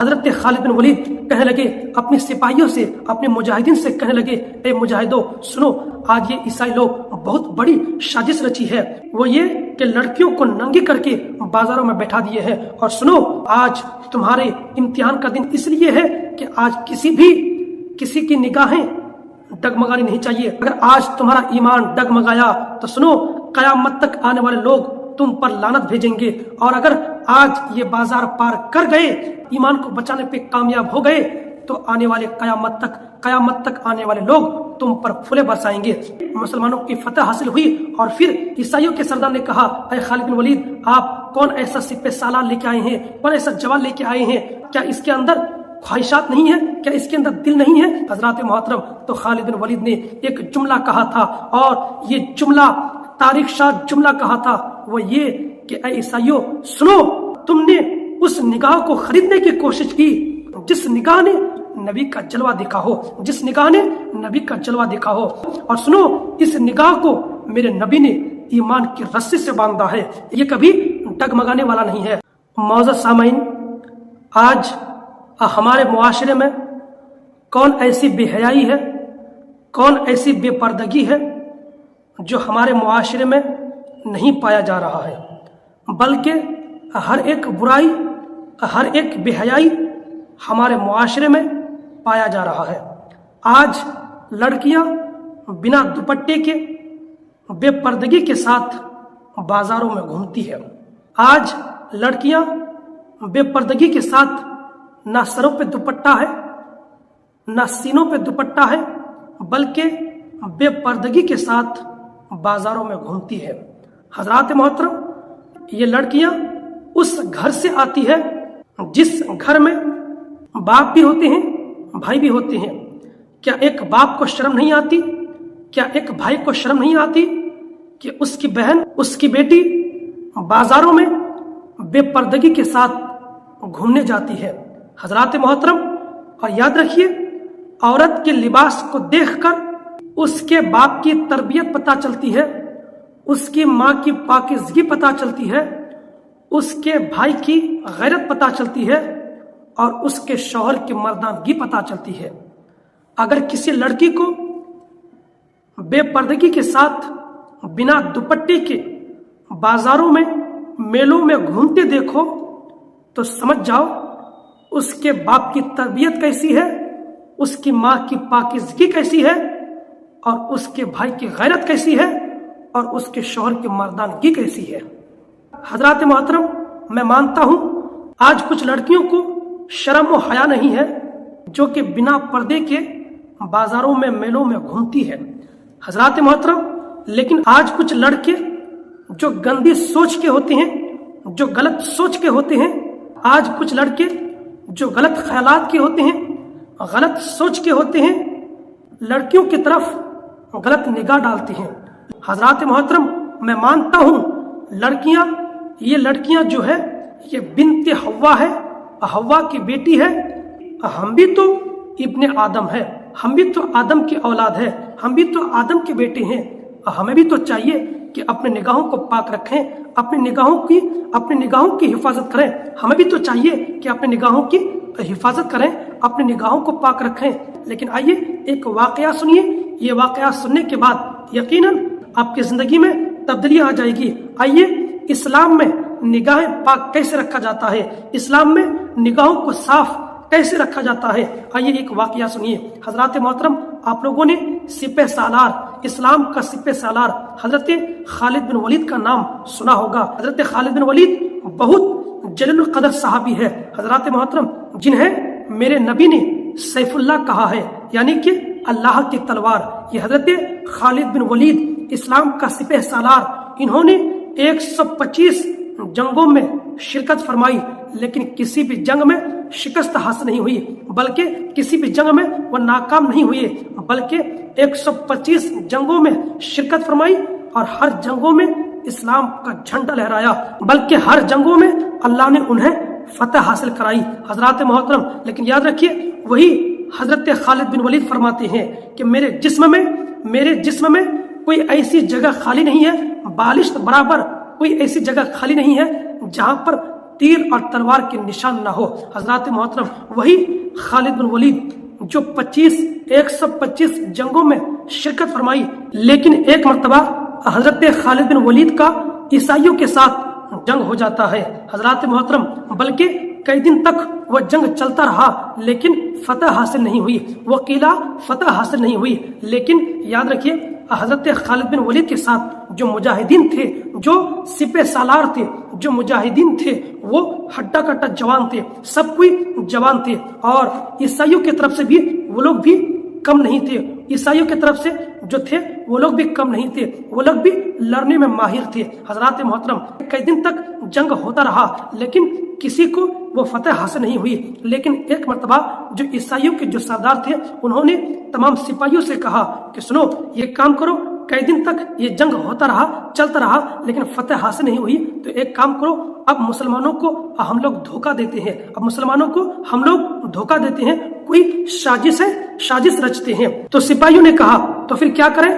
हजरत खालिद बिन वलीद कहने लगे अपने सिपाहियों से, अपने मुजाहिदीन से कहने लगे, ए मुजाहिदो सुनो, आज ये ईसाई लोग बहुत बड़ी साजिश रची है। वो ये कि लड़कियों को नंगी करके बाजारों में बैठा दिए हैं। और सुनो, आज तुम्हारे इम्तिहान का दिन इसलिए है कि आज किसी की निगाहें डगमगानी नहीं चाहिए। अगर आज तुम्हारा ईमान डगमगाया तो सुनो, कयामत तक आने वाले लोग तुम पर लानत भेजेंगे। और अगर आज ये बाजार पार कर गए, ईमान को बचाने पे कामयाब हो गए, तो आने वाले कयामत तक आने वाले लोग तुम पर फूले बरसाएंगे। मुसलमानों की फतह हासिल हुई और फिर ईसाइयों के सरदार ने कहा, अरे खालिद बिन वलीद, आप कौन ऐसा सिपह सालार लेके आए हैं, कौन ऐसा जवान लेके आए हैं? क्या इसके अंदर ख्वाहिशात नहीं है? क्या इसके अंदर दिल नहीं है? हजरात मोहतरम, तो खालिद बिन वलीद ने एक जुमला कहा था, और ये जुमला तारीख शाह जुमला कहा था। वो ये कि ऐ ईसाइयों सुनो, तुमने उस निगाह को खरीदने की कोशिश की जिस निगाह ने नबी का जलवा देखा हो, जिस निगाह ने नबी का जलवा देखा हो। और सुनो, इस निगाह को मेरे नबी ने ईमान की रस्सी से बांधा है, ये कभी डगमगाने वाला नहीं है। मौजूद सामाइन, आज हमारे मुआशरे में कौन ऐसी बेहयाई है, कौन ऐसी बेपर्दगी है जो हमारे मुआशरे में नहीं पाया जा रहा है, बल्कि हर एक बुराई, हर एक बेहयाई हमारे मुआशरे में पाया जा रहा है। आज लड़कियां बिना दुपट्टे के बेपर्दगी के साथ बाजारों में घूमती है। आज लड़कियां बेपर्दगी के साथ ना सरों पे दुपट्टा है, ना सीनों पे दुपट्टा है, बल्कि बेपर्दगी के साथ बाजारों में घूमती है। हजरात मोहतरम, ये लड़कियां उस घर से आती है जिस घर में बाप भी होते हैं, भाई भी होते हैं। क्या एक बाप को शर्म नहीं आती, क्या एक भाई को शर्म नहीं आती कि उसकी बहन, उसकी बेटी बाजारों में बेपर्दगी के साथ घूमने जाती है? हजरात मोहतरम, और याद रखिए, औरत के लिबास को देखकर उसके बाप की तरबियत पता चलती है, उसकी माँ की पाकीज़गी पता चलती है, उसके भाई की गैरत पता चलती है, और उसके शौहर की मर्दानगी पता चलती है। अगर किसी लड़की को बेपर्दगी के साथ बिना दुपट्टे के बाजारों में, मेलों में घूमते देखो तो समझ जाओ उसके बाप की तरबियत कैसी है, उसकी माँ की पाकीज़गी कैसी है, और उसके भाई की गैरत कैसी है, और उसके शौहर की मर्दानगी कैसी है। हजरात मोहतरम, मैं मानता हूं आज कुछ लड़कियों को शर्म और हया नहीं है जो कि बिना पर्दे के बाजारों में, मेलों में घूमती है। हजरात मोहतरम, लेकिन आज कुछ लड़के जो गंदी सोच के होते हैं, जो गलत सोच के होते हैं, आज कुछ लड़के जो गलत ख्यालात के होते हैं, गलत सोच के होते हैं, लड़कियों की तरफ गलत निगाह डालते हैं। हजरात मोहतरम, मैं मानता हूं ये लड़कियां जो है, ये बिन्ते हव्वा है, हव्वा की बेटी है। हम भी तो इब्ने आदम है, हम भी तो आदम की औलाद है, हम भी तो आदम के बेटे हैं। हमें भी तो चाहिए कि अपने निगाहों को पाक रखें, अपने निगाहों की हिफाजत करें। हमें भी तो चाहिए कि अपने निगाहों की हिफाजत करें, अपने निगाहों को पाक रखें। लेकिन आइए एक वाकया सुनिए, ये वाकया सुनने के बाद यकीनन आपकी जिंदगी में तब्दीली आ जाएगी। आइए, इस्लाम में निगाहें पाक कैसे रखा जाता है, इस्लाम में निगाहों को साफ कैसे रखा जाता है। आइए एक वाकया सुनिए। हजरत मोहतरम, आप लोगों ने सिपह सालार, इस्लाम का सिपह सालार हजरत खालिद बिन वलीद का नाम सुना होगा। हजरत खालिद बिन वलीद बहुत जलील कदर सहाबी है। हजरत मोहतरम, जिन्हें मेरे नबी ने सैफुल्लाह कहा है, यानी कि अल्लाह की तलवार। ये हजरत खालिद बिन वलीद इस्लाम का सिपह सालार, इन्होंने 125 जंगों में शिरकत फरमाई, लेकिन किसी भी जंग में शिकस्त हासिल नहीं हुई, बल्कि किसी भी जंग में वो नाकाम नहीं हुए, बल्कि 125 जंगों में शिरकत फरमाई और हर जंगों में इस्लाम का झंडा लहराया, बल्कि हर जंगों में अल्लाह ने उन्हें फतह हासिल कराई। हजरत मोहतरम, लेकिन याद रखिए, वही हजरत खालिद बिन वलीद फरमाते हैं कि मेरे जिस्म में कोई ऐसी जगह खाली नहीं है, बालिश बराबर कोई ऐसी जगह खाली नहीं है जहां पर तीर और तलवार के निशान ना हो। हजरत मोहतरम वही खालिद बिन वलीद जो 125 जंगों में शिरकत फरमाई, लेकिन एक मर्तबा हजरत खालिद बिन वलीद का ईसाइयों के साथ जंग हो जाता है हजरत मोहतरम, बल्कि कई दिन तक वह जंग चलता रहा लेकिन फतह हासिल नहीं हुई, वो किला फतह हासिल नहीं हुई। लेकिन याद रखिए हजरत खालिद बिन वलीद के साथ जो मुजाहिदीन थे, जो सिपह सालार थे, जो मुजाहिदीन थे, वो हड्डा कट्टा जवान थे, सब कोई जवान थे। और ईसाइयों की तरफ से भी वो लोग भी कम नहीं थे, ईसाइयों की तरफ से जो थे वो लोग भी कम नहीं थे, वो लोग भी लड़ने में माहिर थे। हजरत मोहतरम कई दिन तक जंग होता रहा लेकिन किसी को वो फतह हासिल नहीं हुई। लेकिन एक मर्तबा जो ईसाइयों के जो सरदार थे उन्होंने तमाम सिपाहियों से कहा कि सुनो, ये काम करो, कई दिन तक ये जंग होता रहा, चलता रहा, लेकिन फतह हासिल नहीं हुई, तो एक काम करो, अब मुसलमानों को हम लोग धोखा देते हैं, अब मुसलमानों को हम लोग धोखा देते हैं, कोई साजिश है, साजिश रचते हैं। तो सिपाहियों ने कहा तो फिर क्या करें?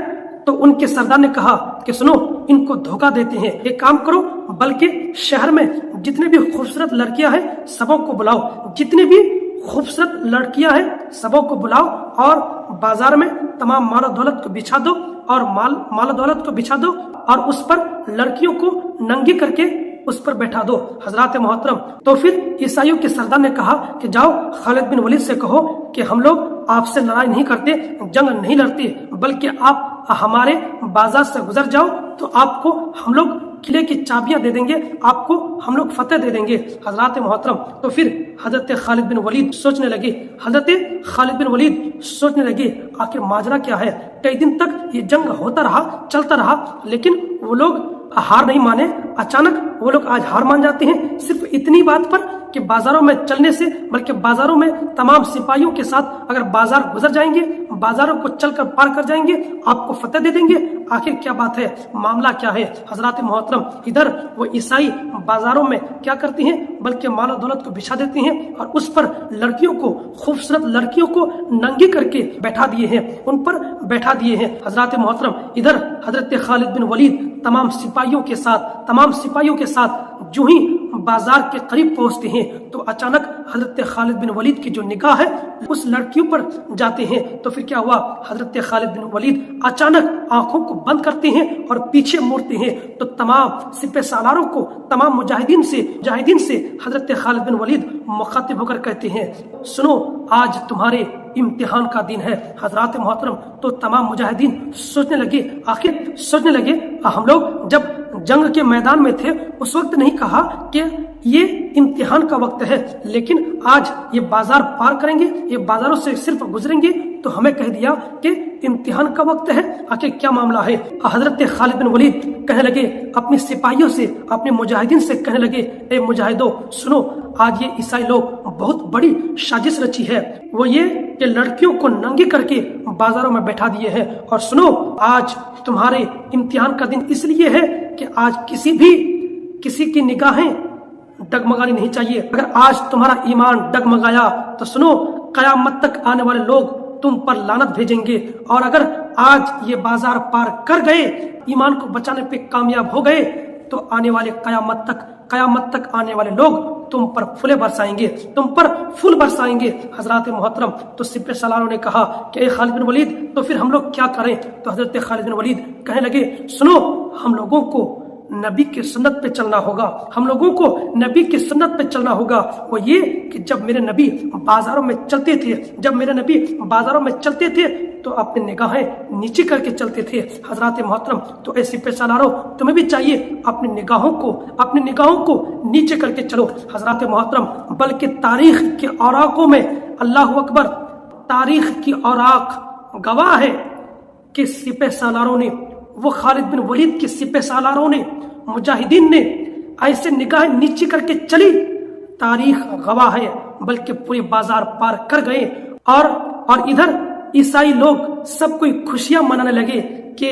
तो उनके सरदार ने कहा कि सुनो, इनको धोखा देते हैं, एक काम करो, बल्कि शहर में जितने भी खूबसूरत लड़कियां हैं सबों को बुलाओ, जितनी भी खूबसूरत लड़कियां हैं सबों को बुलाओ और बाजार में तमाम माल दौलत को बिछा दो और माल दौलत को बिछा दो और उस पर लड़कियों को नंगी करके उस पर बैठा दो। हजरत मोहतरम तो फिर ईसाइयों के सरदार ने कहा कि जाओ खालिद बिन वलीद से कहो कि हम लोग आपसे लड़ाई नहीं करते, जंग नहीं लड़ते, बल्कि आप हमारे बाजार से गुजर जाओ तो आपको हम लोग किले की चाबियां दे देंगे, आपको हम लोग फतेह दे देंगे। हजरत मोहतरम तो फिर हजरत खालिद बिन वलीद सोचने लगे, हजरत खालिद बिन वलीद सोचने लगे आखिर माजरा क्या है। कई दिन तक ये जंग होता रहा, चलता रहा, लेकिन वो लोग हार नहीं माने। अचानक वो लोग आज हार मान जाते हैं सिर्फ इतनी बात पर कि बाजारों में चलने से, बल्कि बाजारों में तमाम सिपाहियों के साथ अगर बाजार गुजर जाएंगे, बाजारों को चलकर पार कर जाएंगे, आपको फतेह दे देंगे। आखिर क्या बात है, मामला क्या है? हजरत मोहतरम इधर वो ईसाई बाजारों में क्या करते हैं, बल्कि माल दौलत को बिछा देते हैं और उस पर लड़कियों को, खूबसूरत लड़कियों को नंगी करके बैठा दिए हैं, उन पर बैठा दिए हैं। हजरत मोहतरम इधर हजरत खालिद बिन वलीद तमाम सिपाहियों के साथ जो ही बाजार के करीब पहुंचते हैं तो अचानक हजरत खालिद बिन वलीद की जो निगाह है उस लड़कियों पर जाते हैं। तो फिर क्या हुआ, हजरत खालिद बिन वलीद अचानक आंखों को बंद करते हैं और पीछे मुड़ते हैं तो तमाम सिपह सालारों को, तमाम मुजाहिदीन से हजरत खालिद बिन वलीद मुखातिब होकर कहते हैं, सुनो, आज तुम्हारे इम्तिहान का दिन है। हजरत मोहतरम तो तमाम मुजाहिदीन सोचने लगे हम लोग जब जंग के मैदान में थे उस वक्त नहीं कहा कि ये इम्तिहान का वक्त है, लेकिन आज ये बाजार पार करेंगे, ये बाजारों से सिर्फ गुजरेंगे तो हमें कह दिया कि इम्तिहान का वक्त है। आखिर क्या मामला है? हजरत खालिद बिन वलीद कहने लगे अपने सिपाहियों से, अपने मुजाहिदीन से कहने लगे, ए मुजाहिदो सुनो, आज ये ईसाई लोग बहुत बड़ी साजिश रची है, वो ये कि लड़कियों को नंगी करके बाजारों में बैठा दिए हैं। और सुनो, आज तुम्हारे इम्तिहान का दिन इसलिए है कि आज किसी की निगाहें डगमगानी नहीं चाहिए। अगर आज तुम्हारा ईमान डगमगाया तो सुनो, कयामत तक आने वाले लोग तुम पर लानत भेजेंगे। और अगर आज ये बाजार पार कर गए, ईमान को बचाने पे कामयाब हो गए, तो आने वाले कयामत तक आने वाले लोग तुम पर फूले बरसाएंगे, तुम पर फूल बरसाएंगे। हजरत मोहतरम तो सिपह सालारों ने कहा कि ए खालिद बिन वलीद, तो फिर हम लोग क्या करें? तो हजरत खालिद बिन वलीद कहने लगे, सुनो, हम लोगों को नबी की सुन्नत पे चलना होगा, हम लोगों को नबी की सुन्नत पे चलना होगा। वो ये कि जब मेरे नबी बाजारों में चलते थे तो अपनी निगाहें नीचे करके चलते थे। हजरत मोहतरम तो ऐसे पे सालारो तुम्हें भी चाहिए अपनी निगाहों को नीचे करके चलो। हजरत मोहतरम बल्कि तारीख के औराकों में, अल्लाह अकबर, तारीख की औराक गवाह है कि सिपह सालारों ने, वो खालिद बिन वलीद के सिपह सालारों ने, मुजाहिदीन ने ऐसे निगाहें नीचे करके चली, तारीख गवाह है, बल्कि पूरे बाजार पार कर गए। और इधर ईसाई लोग सब कोई खुशियां मनाने लगे कि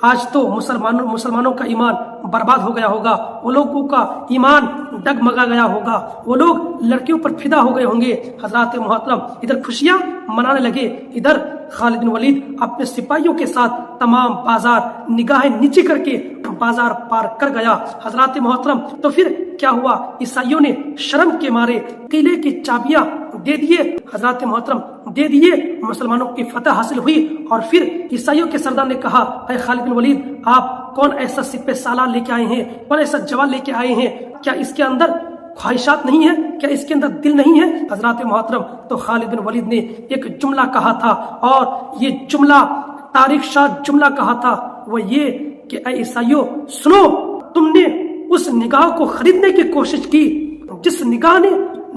आज तो मुसलमानों का ईमान बर्बाद हो गया होगा, वो लोगों का ईमान डगमगा गया होगा, वो लोग लड़कियों पर फिदा हो गए होंगे। हजरत मोहतरम इधर खुशियां मनाने लगे, इधर खालिद बिन वलीद अपने सिपाहियों के साथ तमाम बाजार निगाहें नीचे करके बाजार पार कर गया। हजरत मोहतरम तो फिर क्या हुआ, ईसाइयों ने शर्म के मारे किले की चाबियां दे दिए, हजरत मोहतरम दे दिए, मुसलमानों की फतह हासिल हुई। और फिर ईसाइयों के सरदार ने कहा, अरे खालिद बिन वलीद, आप कौन ऐसा सिपह सालार लेके आए हैं, कौन ऐसा जवान लेके आए हैं, क्या इसके अंदर ख्वाहिशात नहीं है, क्या इसके अंदर दिल नहीं है? हजरत मोहतरम तो खालिद बिन वलीद ने एक जुमला कहा था, और ये जुमला तारीख शाह जुमला कहा था, वो ये कि ऐ ईसाइयों सुनो, तुमने उस निगाह को खरीदने की कोशिश की जिस निगाह ने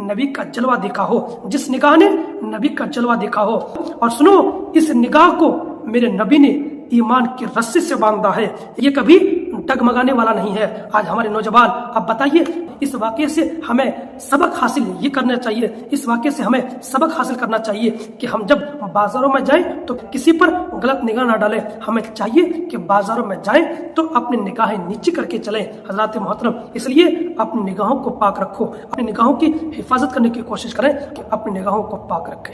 नबी का जलवा देखा हो, जिस निगाह ने नबी का जलवा देखा हो। और सुनो, इस निगाह को मेरे नबी ने ईमान की रस्सी से बांधा है, ये कभी डगमगाने वाला नहीं है। आज हमारे नौजवान, अब बताइए, इस वाक़े से हमें सबक हासिल ये करना चाहिए, इस वाक़े से हमें सबक हासिल करना चाहिए कि हम जब बाजारों में जाएं तो किसी पर गलत निगाह ना डालें। हमें चाहिए कि बाजारों में जाएं तो अपनी निगाहें नीचे करके चलें। हज़रात मोहतरम, इसलिए अपनी निगाहों को पाक रखो, अपनी निगाहों की हिफाजत करने की कोशिश करें कि अपनी निगाहों को पाक रखें।